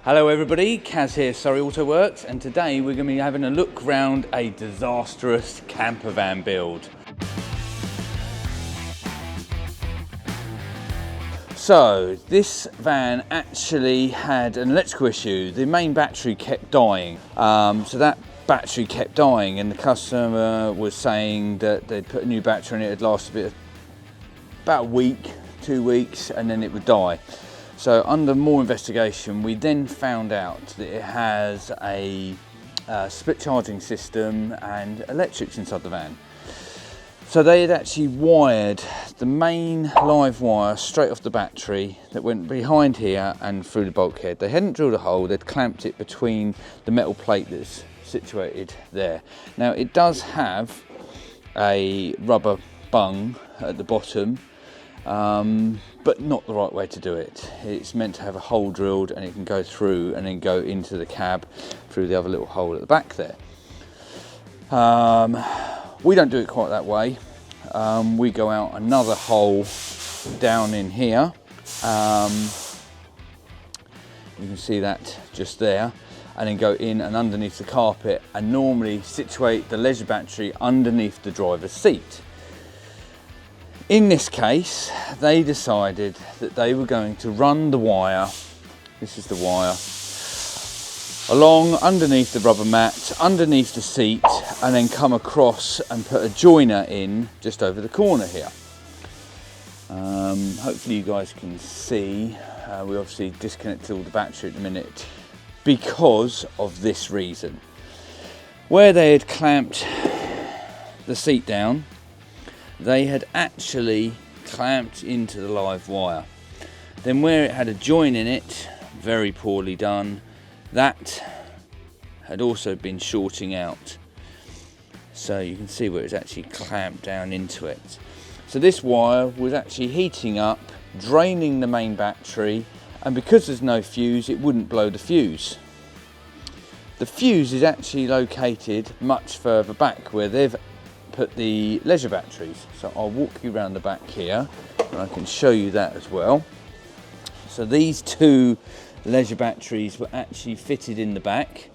Hello everybody, Kaz here, Surrey Auto Works, and today we're going to be having a look round a disastrous camper van build. So this van actually had an electrical issue. The main battery kept dying. So that battery kept dying, and the customer was saying that they'd put a new battery in it. It'd last about a week, 2 weeks, and then it would die. So under more investigation, we then found out that it has a split charging system and electrics inside the van. So they had actually wired the main live wire straight off the battery that went behind here and through the bulkhead. They hadn't drilled a hole, they'd clamped it between the metal plate that's situated there. Now it does have a rubber bung at the bottom, but not the right way to do it. It's meant to have a hole drilled and it can go through and then go into the cab through the other little hole at the back there. We don't do it quite that way. We go out another hole down in here. You can see that just there, and then go in and underneath the carpet and normally situate the leisure battery underneath the driver's seat. In this case, they decided that they were going to run the wire, this is the wire, along underneath the rubber mat, underneath the seat, and then come across and put a joiner in just over the corner here. Hopefully you guys can see, we obviously disconnected all the battery at the minute because of this reason. Where they had clamped the seat down, they had actually clamped into the live wire. Then where it had a join in it, very poorly done, that had also been shorting out. So you can see where it's actually clamped down into it. So this wire was actually heating up, draining the main battery, and because there's no fuse, it wouldn't blow the fuse. The fuse is actually located much further back where they've put the leisure batteries. So I'll walk you around the back here and I can show you that as well. So these two leisure batteries were actually fitted in the back.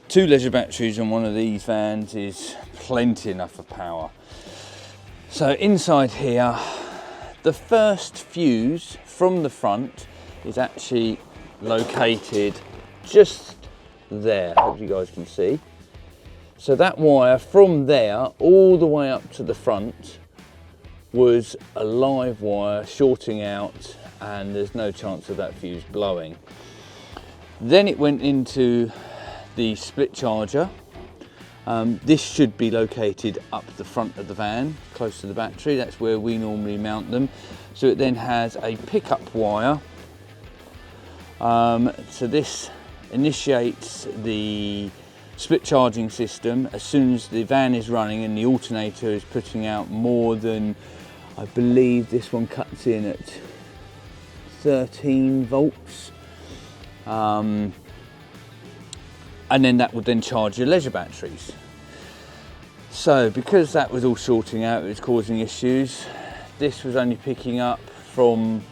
2 leisure batteries on one of these vans is plenty enough for power. So inside here, the first fuse from the front is actually located just there. Hope you guys can see. So that wire from there all the way up to the front was a live wire shorting out, and there's no chance of that fuse blowing. Then it went into the split charger. This should be located up the front of the van, close to the battery. That's where we normally mount them. So it then has a pickup wire. So this initiates the split charging system as soon as the van is running and the alternator is putting out more than, I believe this one cuts in at 13 volts. And then that would then charge your leisure batteries. So because that was all shorting out, it was causing issues. This was only picking up from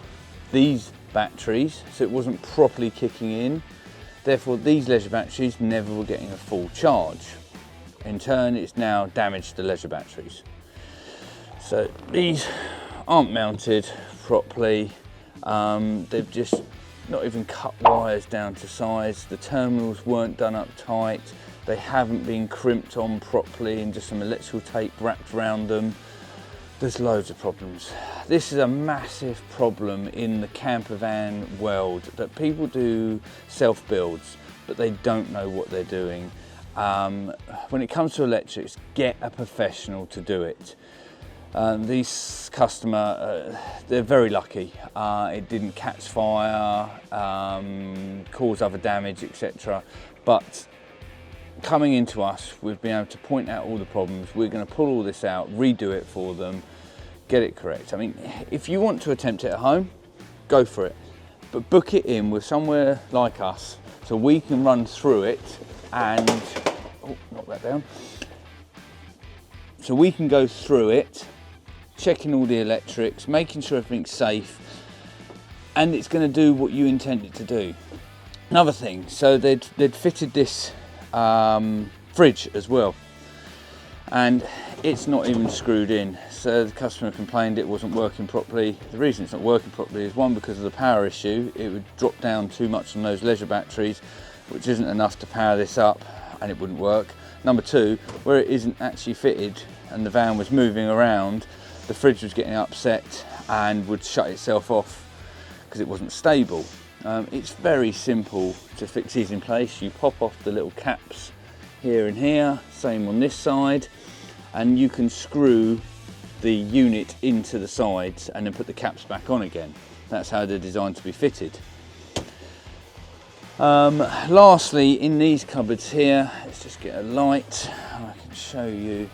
these batteries, so it wasn't properly kicking in. Therefore, these leisure batteries never were getting a full charge. In turn, it's now damaged the leisure batteries. So these aren't mounted properly. They've just not even cut wires down to size. The terminals weren't done up tight. They haven't been crimped on properly and just some electrical tape wrapped around them. There's loads of problems. This is a massive problem in the camper van world, that people do self-builds, but they don't know what they're doing. When it comes to electrics, get a professional to do it. These customer, they're very lucky. It didn't catch fire, cause other damage, etc. But coming into us, we've been able to point out all the problems. We're going to pull all this out, redo it for them, get it correct. I mean, if you want to attempt it at home, go for it. But book it in with somewhere like us so we can run through it and, oh, knock that down. So we can go through it, checking all the electrics, making sure everything's safe, and it's going to do what you intend it to do. Another thing, so they'd fitted this fridge as well, and it's not even screwed in. So the customer complained it wasn't working properly. The reason it's not working properly is, one, because of the power issue. It would drop down too much on those leisure batteries, which isn't enough to power this up, and it wouldn't work. Number two, where it isn't actually fitted and the van was moving around, the fridge was getting upset and would shut itself off because it wasn't stable. It's very simple to fix these in place. You pop off the little caps here and here, same on this side, and you can screw the unit into the sides and then put the caps back on again. That's how they're designed to be fitted. Lastly, in these cupboards here, let's just get a light. I can show you.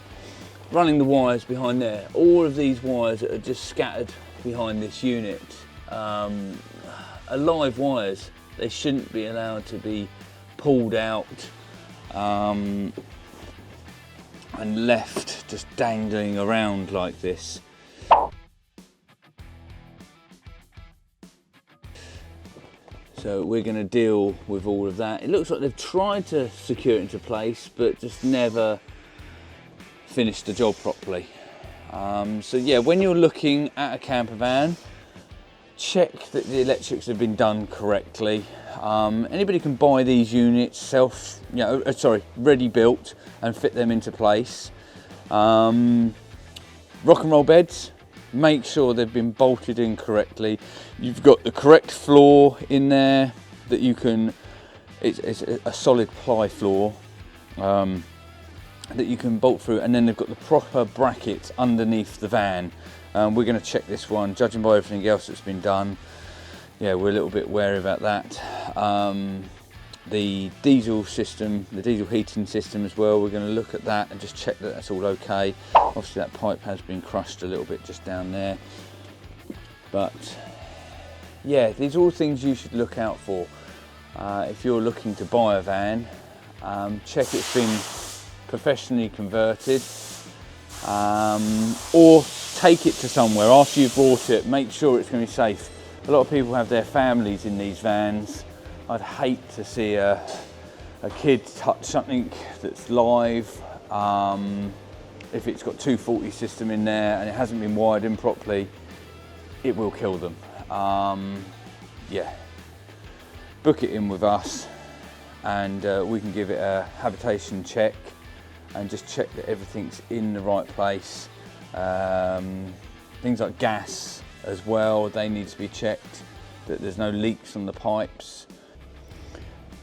Running the wires behind there, all of these wires that are just scattered behind this unit are live wires. They shouldn't be allowed to be pulled out and left just dangling around like this. So we're going to deal with all of that. It looks like they've tried to secure it into place, but just never finished the job properly. So yeah, when you're looking at a camper van, check that the electrics have been done correctly. Anybody can buy these units ready built and fit them into place. Rock and roll beds, make sure they've been bolted in correctly. You've got the correct floor in there that you can, it's a solid ply floor that you can bolt through, and then they've got the proper brackets underneath the van. We're going to check this one, judging by everything else that's been done. Yeah, we're a little bit wary about that. The diesel system, the diesel heating system as well, we're going to look at that and just check that that's all okay. Obviously that pipe has been crushed a little bit just down there, but yeah, these are all things you should look out for if you're looking to buy a van. Check it's been professionally converted, or take it to somewhere after you've bought it. Make sure it's going to be safe. A lot of people have their families in these vans. I'd hate to see a kid touch something that's live. If it's got 240 system in there and it hasn't been wired in properly, it will kill them. Yeah, book it in with us, and we can give it a habitation check and just check that everything's in the right place. Things like gas as well, they need to be checked, that there's no leaks on the pipes.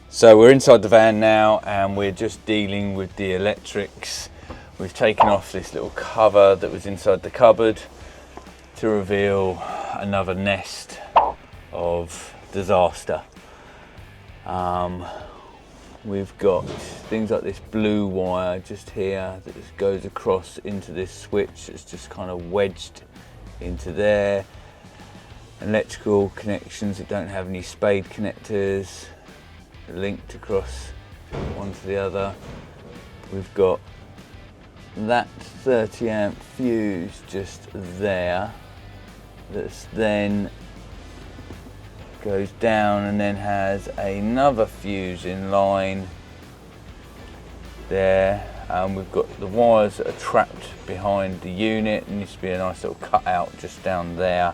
So we're inside the van now and we're just dealing with the electrics. We've taken off this little cover that was inside the cupboard to reveal another nest of disaster. We've got things like this blue wire just here that just goes across into this switch. It's just kind of wedged into there. Electrical connections that don't have any spade connectors linked across one to the other. We've got that 30 amp fuse just there that's then goes down and then has another fuse in line there, and we've got the wires that are trapped behind the unit. There needs to be a nice little cutout just down there.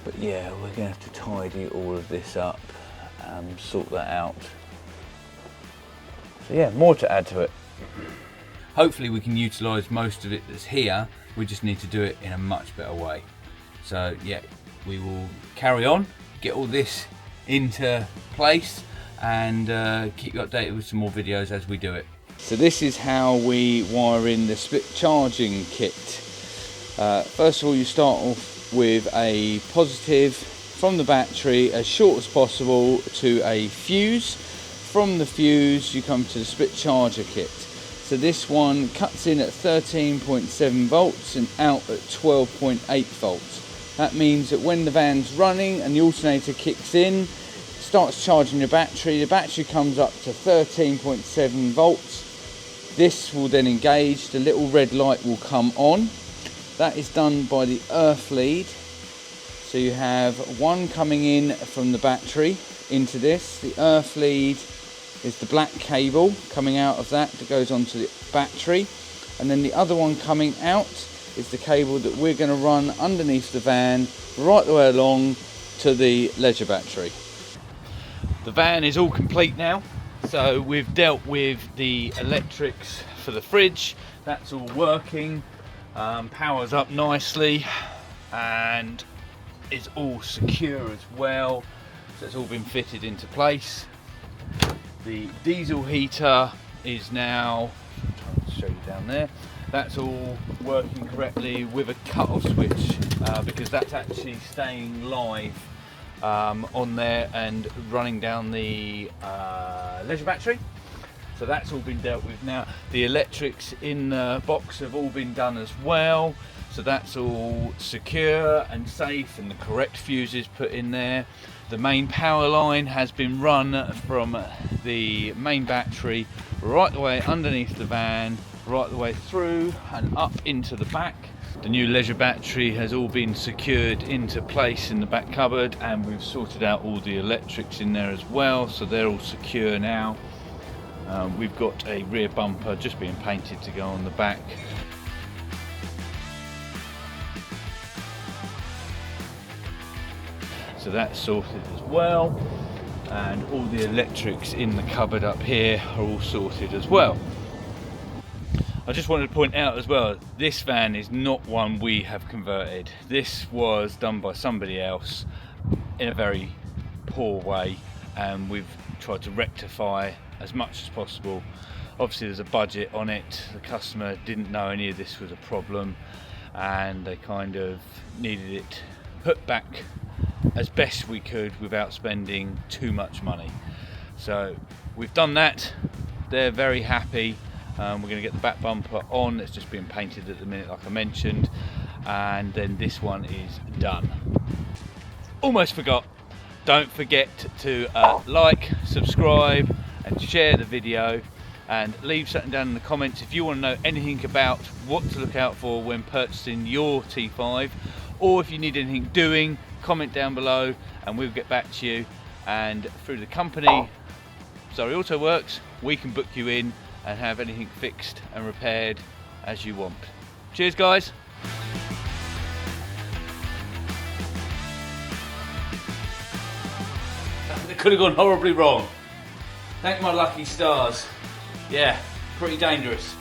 But yeah, we're going to have to tidy all of this up and sort that out. So yeah, more to add to it. Hopefully we can utilise most of it that's here. We just need to do it in a much better way. So yeah, we will carry on, get all this into place, and keep you updated with some more videos as we do it. So this is how we wire in the split charging kit. First of all, you start off with a positive from the battery as short as possible to a fuse. From the fuse you come to the split charger kit. So this one cuts in at 13.7 volts and out at 12.8 volts. That means that when the van's running and the alternator kicks in, starts charging the battery comes up to 13.7 volts. This will then engage, the little red light will come on. That is done by the earth lead. So you have one coming in from the battery into this. The earth lead is the black cable coming out of that goes onto the battery, and then the other one coming out is the cable that we're going to run underneath the van right the way along to the leisure battery. The van is all complete now, so we've dealt with the electrics for the fridge. That's all working, powers up nicely, and it's all secure as well, so it's all been fitted into place. The diesel heater is now, I'm trying to show you down there, that's all working correctly with a cut-off switch, because that's actually staying live on there and running down the leisure battery. So that's all been dealt with now. The electrics in the box have all been done as well, so that's all secure and safe, and the correct fuses put in there. The main power line has been run from the main battery right the way underneath the van, right the way through and up into the back. The new leisure battery has all been secured into place in the back cupboard, and we've sorted out all the electrics in there as well, so they're all secure now. We've got a rear bumper just being painted to go on the back. So that's sorted as well, and all the electrics in the cupboard up here are all sorted as well. I just wanted to point out as well, this van is not one we have converted. This was done by somebody else in a very poor way, and we've tried to rectify as much as possible. Obviously there's a budget on it, the customer didn't know any of this was a problem, and they kind of needed it put back as best we could without spending too much money. So we've done that, they're very happy. We're going to get the back bumper on, it's just being painted at the minute like I mentioned, and then this one is done. Almost forgot, don't forget to like, subscribe and share the video, and leave something down in the comments if you want to know anything about what to look out for when purchasing your T5, or if you need anything doing, comment down below and we'll get back to you. And through the company Surrey Auto Works, we can book you in and have anything fixed and repaired as you want. Cheers guys. It could have gone horribly wrong. Thank my lucky stars. Yeah, pretty dangerous.